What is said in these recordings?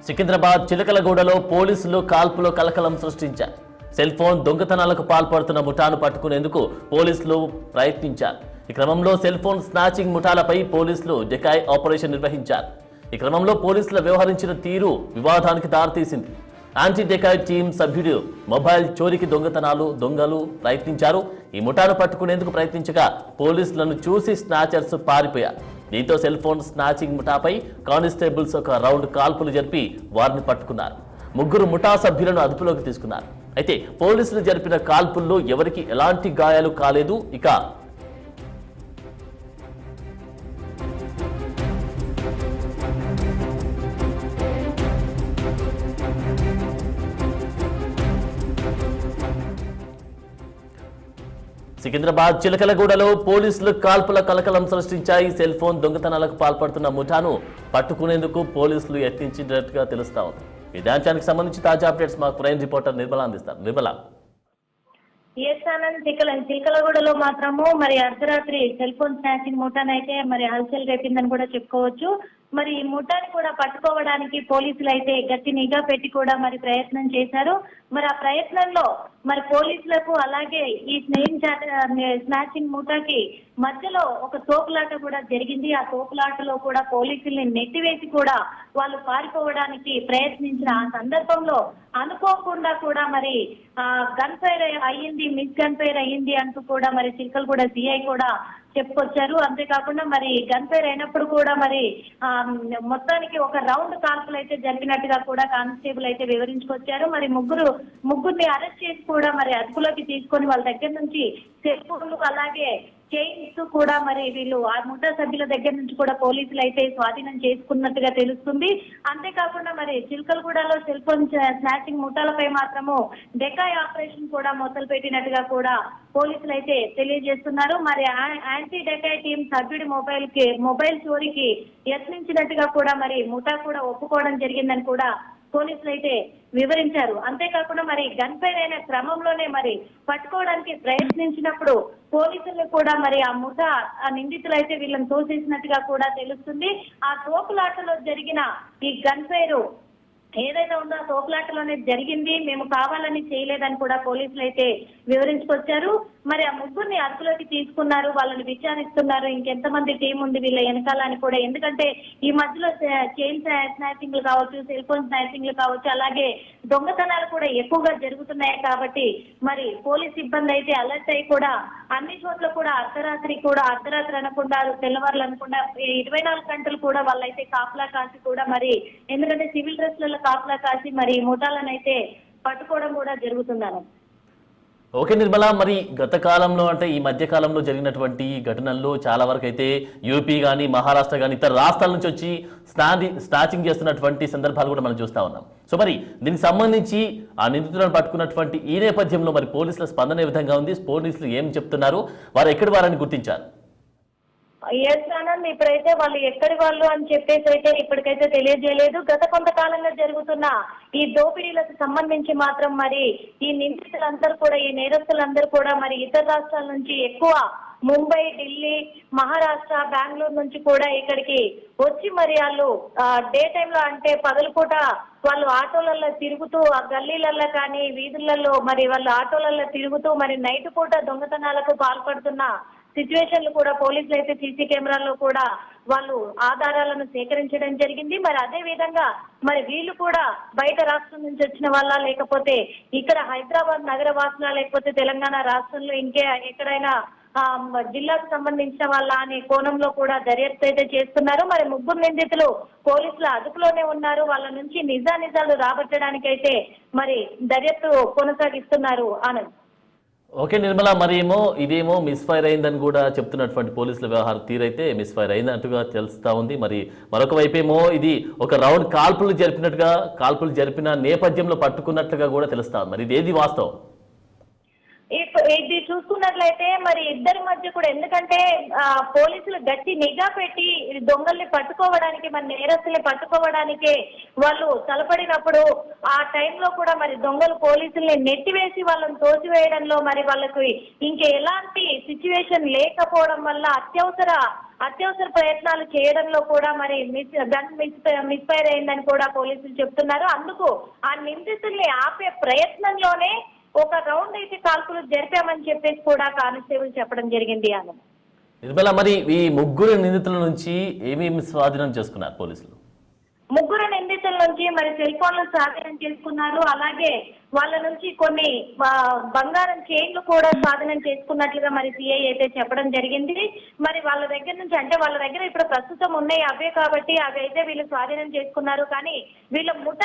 సికింద్రాబాద్ చిలకలగూడలో పోలీసులు కాల్పులో కలకలం సృష్టించారు. సెల్ ఫోన్ దొంగతనాలకు పాల్పడుతున్న ముఠాను పట్టుకునేందుకు పోలీసులు ప్రయత్నించారు. ఈ క్రమంలో సెల్ ఫోన్ స్నాచింగ్ ముఠాలపై పోలీసులు డెకాయ్ ఆపరేషన్ నిర్వహించారు. ఈ క్రమంలో పోలీసులు వ్యవహరించిన తీరు వివాదానికి దారితీసింది. యాంటీ డెకాయ్ టీం సభ్యుడు మొబైల్ చోరీకి దొంగలు ప్రయత్నించారు. ఈ ముఠాను పట్టుకునేందుకు ప్రయత్నించగా పోలీసులను చూసి స్నాచర్స్ పారిపోయారు. దీంతో సెల్ ఫోన్ స్నాచింగ్ ముఠాపై కానిస్టేబుల్స్ ఒక రౌండ్ కాల్పులు జరిపి వారిని పట్టుకున్నారు. ముగ్గురు ముఠా సభ్యులను అదుపులోకి తీసుకున్నారు. అయితే పోలీసులు జరిపిన కాల్పుల్లో ఎవరికి ఎలాంటి గాయాలు కాలేదు. ఇక సికింద్రాబాద్ చిలకలగూడలో పోలీసులు కాల్పుల కలకలం సృష్టించాయి. సెల్ ఫోన్ దొంగతనాలకు పాల్పడుతున్న ముఠాను పట్టుకునేందుకు పోలీసులు యత్నించినట్టుగా తెలుస్తా ఉంది. ఈ దానికి సంబంధించి తాజా అప్డేట్స్ మాకు ప్రైమ్ రిపోర్టర్ నిర్మల అందిస్తారు. నిర్మల, చిలకలగూడలో మాత్రము మరి అర్ధరాత్రి సెల్ ఫోన్ స్నాచింగ్ ముఠానైతే మరి హల్చల్ రేపిందని కూడా చెప్పుకోవచ్చు. మరి ఈ ముఠాని కూడా పట్టుకోవడానికి పోలీసులు అయితే గట్టి నిఘా పెట్టి కూడా మరి ప్రయత్నం చేశారు. మరి ఆ ప్రయత్నంలో మరి పోలీసులకు అలాగే ఈ స్నాచింగ్ ముఠాకి మధ్యలో ఒక తోపులాట కూడా జరిగింది. ఆ తోపులాటలో కూడా పోలీసుల్ని నెట్టివేసి కూడా వాళ్ళు పారిపోవడానికి ప్రయత్నించిన ఆ సందర్భంలో అనుకోకుండా కూడా మరి గన్ ఫైర్ అయ్యింది, మిస్ గన్ ఫైర్ అయ్యింది అంటూ కూడా మరి చిలకలగూడ సిఐ కూడా చెప్పుకొచ్చారు. అంతేకాకుండా మరి గన్ ఫైర్ అయినప్పుడు కూడా మరి మొత్తానికి ఒక రౌండ్ కాల్పులు అయితే జరిపినట్టుగా కూడా కానిస్టేబుల్ అయితే వివరించుకొచ్చారు. మరి ముగ్గురిని అరెస్ట్ చేసి కూడా మరి అదుపులోకి తీసుకొని వాళ్ళ దగ్గర నుంచి సెల్ ఫోన్లు అలాగే చైన్స్ కూడా మరి వీళ్ళు ఆ ముఠా సభ్యుల దగ్గర నుంచి కూడా పోలీసులు అయితే స్వాధీనం చేసుకున్నట్టుగా తెలుస్తుంది. అంతేకాకుండా మరి చిలకలగూడలో సెల్ ఫోన్ స్నాచింగ్ ముఠాలపై మాత్రము డెకాయ్ ఆపరేషన్ కూడా మొదలు పెట్టినట్టుగా కూడా పోలీసులు అయితే తెలియజేస్తున్నారు. మరి యాంటీ డెకాయ్ టీం సభ్యుడి మొబైల్ చోరీకి యత్నించినట్టుగా కూడా మరి ముఠా కూడా ఒప్పుకోవడం జరిగిందని కూడా పోలీసులు అయితే వివరించారు. అంతేకాకుండా మరి గన్ ఫైర్ అయిన క్రమంలోనే మరి పట్టుకోవడానికి ప్రయత్నించినప్పుడు పోలీసులు కూడా మరి ఆ ముఠా ఆ నిందితులు అయితే వీళ్ళని తోసేసినట్టుగా కూడా తెలుస్తుంది. ఆ తోపులాటలో జరిగిన ఈ గన్ ఫైర్ ఏదైతే ఉందో ఆ తోపులాటలోనే జరిగింది, మేము కావాలని చేయలేదని కూడా పోలీసులు అయితే వివరించుకొచ్చారు. మరి ఆ ముగ్గురిని అదుపులోకి తీసుకున్నారు, వాళ్ళని విచారిస్తున్నారు. ఇంకెంతమంది టీం ఉంది వీళ్ళ వెనకాల అని కూడా. ఎందుకంటే ఈ మధ్యలో చైన్ స్నాచింగ్లు కావచ్చు, సెల్ ఫోన్ స్నాచింగ్లు కావచ్చు, అలాగే దొంగతనాలు కూడా ఎక్కువగా జరుగుతున్నాయి కాబట్టి మరి పోలీస్ సిబ్బంది అయితే అలర్ట్ అయి కూడా అన్ని చోట్ల కూడా అర్ధరాత్రి అనకుండా తెల్లవారులు అనకుండా 24 గంటలు కూడా వాళ్ళైతే కాపలా కాసి కూడా మరి ఎందుకంటే సివిల్ డ్రెస్లలో కాపలా కాసి మరి ముఠాలను అయితే పట్టుకోవడం కూడా జరుగుతుందన్న. ఓకే నిర్మల, మరి గత కాలంలో అంటే ఈ మధ్య కాలంలో జరిగినటువంటి ఘటనల్లో చాలా వరకు అయితే యూపీ కానీ మహారాష్ట్ర కానీ ఇతర రాష్ట్రాల నుంచి వచ్చి స్నాచింగ్ చేస్తున్నటువంటి సందర్భాలు కూడా మనం చూస్తూ ఉన్నాం. సో మరి దీనికి సంబంధించి ఆ నిందితులను పట్టుకున్నటువంటి ఈ నేపథ్యంలో మరి పోలీసుల స్పందన ఏ విధంగా ఉంది? పోలీసులు ఏం చెప్తున్నారు? వారు ఎక్కడి వారని గుర్తించారు? ఇప్పుడైతే వాళ్ళు ఎక్కడి వాళ్ళు అని చెప్పేసి అయితే ఇప్పటికైతే తెలియజేయలేదు. గత కొంతకాలంగా జరుగుతున్న ఈ దోపిడీలకు సంబంధించి మాత్రం మరి ఈ నిందితులందరూ కూడా ఈ నేరస్తులందరూ కూడా మరి ఇతర రాష్ట్రాల నుంచి ఎక్కువ ముంబై, ఢిల్లీ, మహారాష్ట్ర, బెంగళూరు నుంచి కూడా ఇక్కడికి వచ్చి మరి వాళ్ళు డే టైంలో అంటే పగలపూట వాళ్ళు ఆటోలలో తిరుగుతూ ఆ గల్లీలలో కానీ వీధులలో మరి వాళ్ళు ఆటోలలో తిరుగుతూ మరి నైట్ పూట దొంగతనాలకు పాల్పడుతున్న సిచ్యువేషన్లు కూడా పోలీసులు అయితే సీసీ కెమెరాల్లో కూడా వాళ్ళు ఆధారాలను సేకరించడం జరిగింది. మరి అదే విధంగా మరి వీళ్ళు కూడా బయట రాష్ట్రం నుంచి వచ్చిన వాళ్ళ, లేకపోతే ఇక్కడ హైదరాబాద్ నగర వాసులా, లేకపోతే తెలంగాణ రాష్ట్రంలో ఇంకే ఎక్కడైనా జిల్లాకు సంబంధించిన వాళ్ళ అనే కోణంలో కూడా దర్యాప్తు అయితే చేస్తున్నారు. మరి ముగ్గురు నిందితులు పోలీసుల అదుపులోనే ఉన్నారు. వాళ్ళ నుంచి నిజాలు రాబట్టడానికైతే మరి దర్యాప్తు కొనసాగిస్తున్నారు ఆనంద్. ఓకే నిర్మల, ఇదేమో మిస్ఫైర్ అయిందని కూడా చెప్తున్నటువంటి పోలీసుల వ్యవహార తీరైతే మిస్ఫైర్ అయినట్టుగా తెలుస్తా ఉంది. మరి మరొక వైపేమో ఇది ఒక రౌండ్ కాల్పులు జరిపిన నేపథ్యంలో పట్టుకున్నట్లుగా కూడా తెలుస్తా ఉంది. మరి ఇది ఏది వాస్తవం? ఇది చూసుకున్నట్లయితే మరి ఇద్దరి మధ్య కూడా, ఎందుకంటే పోలీసులు గట్టి నిఘా పెట్టి దొంగల్ని పట్టుకోవడానికి, మరి నేరస్తుల్ని పట్టుకోవడానికి వాళ్ళు తలపడినప్పుడు ఆ టైంలో కూడా మరి దొంగలు పోలీసుల్ని నెట్టివేసి వాళ్ళని తోసివేయడంలో మరి వాళ్ళకి ఇంక ఎలాంటి సిచ్యువేషన్ లేకపోవడం వల్ల అత్యవసర ప్రయత్నాలు చేయడంలో కూడా మరి మిస్ఫైర్ అయిందని కూడా పోలీసులు చెప్తున్నారు. అందుకు ఆ నిందితుల్ని ఆపే ప్రయత్నంలోనే ఒక రౌండ్ అయితే కాల్పులు జరిపామని చెప్పేసి కూడా కానిస్టేబుల్ చెప్పడం జరిగింది. అని నిర్మల, మరి ఈ ముగ్గురు నిందితుల నుంచి ఏమేమి స్వాధీనం చేసుకున్నారు పోలీసులు? ముగ్గురు నిందితుల నుంచి మరి సెల్ ఫోన్లు స్వాధీనం చేసుకున్నారు. అలాగే వాళ్ళ నుంచి కొన్ని బంగారం చైన్లు కూడా స్వాధీనం చేసుకున్నట్లుగా మరి సిఐ అయితే చెప్పడం జరిగింది. మరి వాళ్ళ దగ్గర నుంచి, అంటే వాళ్ళ దగ్గర ఇప్పుడు ప్రస్తుతం ఉన్నాయి అవే కాబట్టి అవి అయితే వీళ్ళు స్వాధీనం చేసుకున్నారు. కానీ వీళ్ళ ముఠ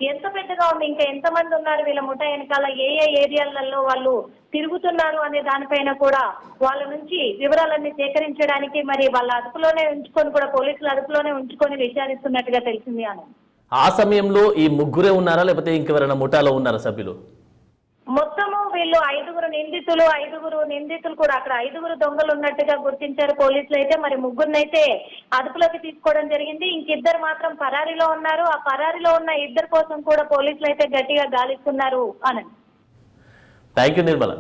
ఎంత పెద్దగా ఉంది, ఇంకా ఎంతమంది ఉన్నారు వీళ్ళ ముఠ వెనకాల, ఏ ఏరియాలలో వాళ్ళు తిరుగుతున్నారు అనే దానిపైన కూడా వాళ్ళ నుంచి వివరాలన్నీ సేకరించడానికి మరి వాళ్ళ అదుపులోనే ఉంచుకొని కూడా, పోలీసులు అదుపులోనే ఉంచుకొని విచారిస్తున్నట్టుగా తెలిసింది. అని ఆ సమయంలో ఈ ముగ్గురే ఉన్నారా, లేకపోతే ఇంకెవరైనా ముఠాలో ఉన్నారా సభ్యులు? మొత్తము వీళ్ళు ఐదుగురు నిందితులు కూడా, అక్కడ ఐదుగురు దొంగలు ఉన్నట్టుగా గుర్తించారు పోలీసులు అయితే. మరి ముగ్గురినైతే అదుపులోకి తీసుకోవడం జరిగింది. ఇంకిద్దరు మాత్రం పరారీలో ఉన్నారు. ఆ పరారీలో ఉన్న ఇద్దరు కోసం కూడా పోలీసులు అయితే గట్టిగా గాలిస్తున్నారు. అని థ్యాంక్ యూ నిర్మల.